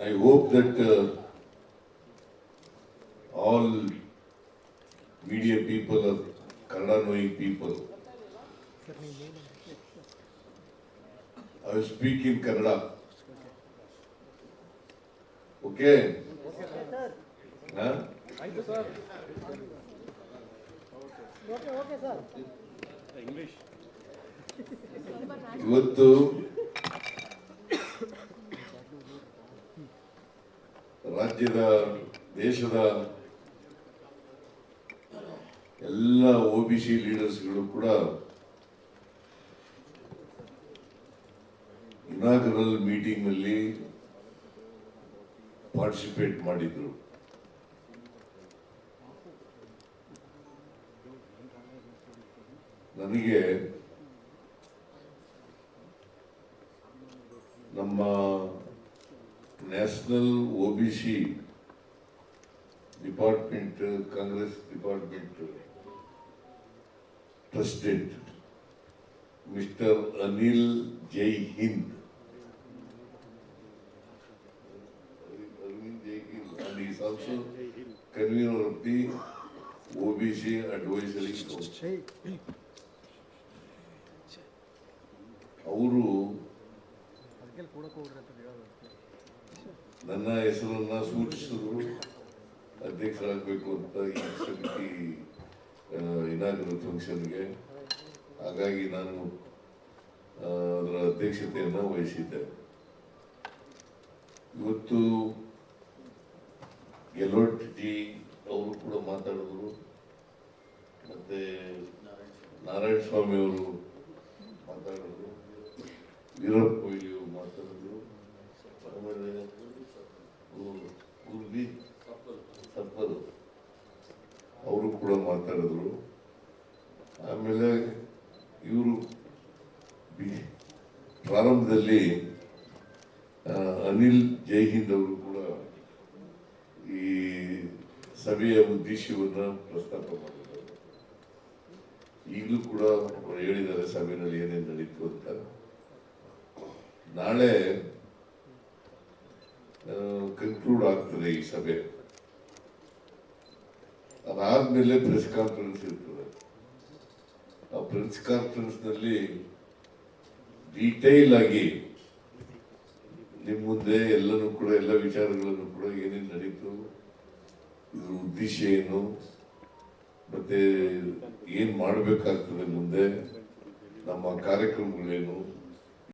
I hope that all media people or Kannada knowing people, I will speak in Kannada. Okay? Huh? ಇವತ್ತು ರಾಜ್ಯದ ದೇಶದ ಎಲ್ಲ OBC ಲೀಡರ್ಸ್ಗಳು ಕೂಡ ಇನಾಗರಲ್ meeting ನಲ್ಲಿ participate ಮಾಡಿದ್ರು. ನನಗೆ ನಮ್ಮ national OBC department Congress department president mister Anil Jai Hind and he is also convener of the OBC advisory council. ಅವರು ನನ್ನ ಹೆಸರನ್ನ ಸೂಚಿಸಿದ್ರು, ಅಧ್ಯಕ್ಷರಾಗಬೇಕು ಅಂತ ಈ ಸಮಿತಿ ಇನಾಗರಲ್ ಫಂಕ್ಷನ್ಗೆ. ಹಾಗಾಗಿ ನಾನು ಅದರ ಅಧ್ಯಕ್ಷತೆಯನ್ನು ವಹಿಸಿದ್ದೆ. ಇವತ್ತು ಗೆಲೋಟ್ ಜಿ ಅವರು ಕೂಡ ಮಾತಾಡಿದ್ರು, ಮತ್ತೆ ನಾರಾಯಣ ಸ್ವಾಮಿ ಅವರು ಮಾತಾಡಿದ್ರು, ವೀರಪ್ಪ ಕೊಹ್ಲಿ ಅವರು ಮಾತಾಡಿದ್ರು, ಸಪ್ಪರು ಅವರು ಕೂಡ ಮಾತಾಡಿದ್ರು. ಆಮೇಲೆ ಇವರು ಪ್ರಾರಂಭದಲ್ಲಿ ಅನಿಲ್ ಜೈ ಹಿಂದ್ ಅವರು ಕೂಡ ಈ ಸಭೆಯ ಉದ್ದೇಶವನ್ನು ಪ್ರಸ್ತಾಪ ಮಾಡಿದ್ದಾರೆ. ಈಗಲೂ ಕೂಡ ಅವರು ಹೇಳಿದ್ದಾರೆ ಸಭೆಯಲ್ಲಿ ಏನೇನು ನಡೀತು ಅಂತ. ನಾಳೆ ಕನ್ಕ್ಲೂಡ್ ಆಗ್ತದೆ ಈ ಸಭೆ. ಅದಾದ್ಮೇಲೆ ಪ್ರೆಸ್ ಕಾನ್ಫರೆನ್ಸ್ ಇರ್ತದೆ. ಆ ಪ್ರೆಸ್ ಕಾನ್ಫರೆನ್ಸ್ ನಲ್ಲಿ ಡೀಟೈಲ್ ಆಗಿ ನಿಮ್ಮ ಮುಂದೆ ಎಲ್ಲನೂ ಕೂಡ ಎಲ್ಲ ವಿಚಾರಗಳನ್ನು ಕೂಡ ಏನೇನು ನಡೀತು, ಇದ್ರ ಉದ್ದೇಶ ಏನು, ಮತ್ತೆ ಏನ್ ಮಾಡಬೇಕಾಗ್ತದೆ ಮುಂದೆ, ನಮ್ಮ ಕಾರ್ಯಕ್ರಮಗಳೇನು,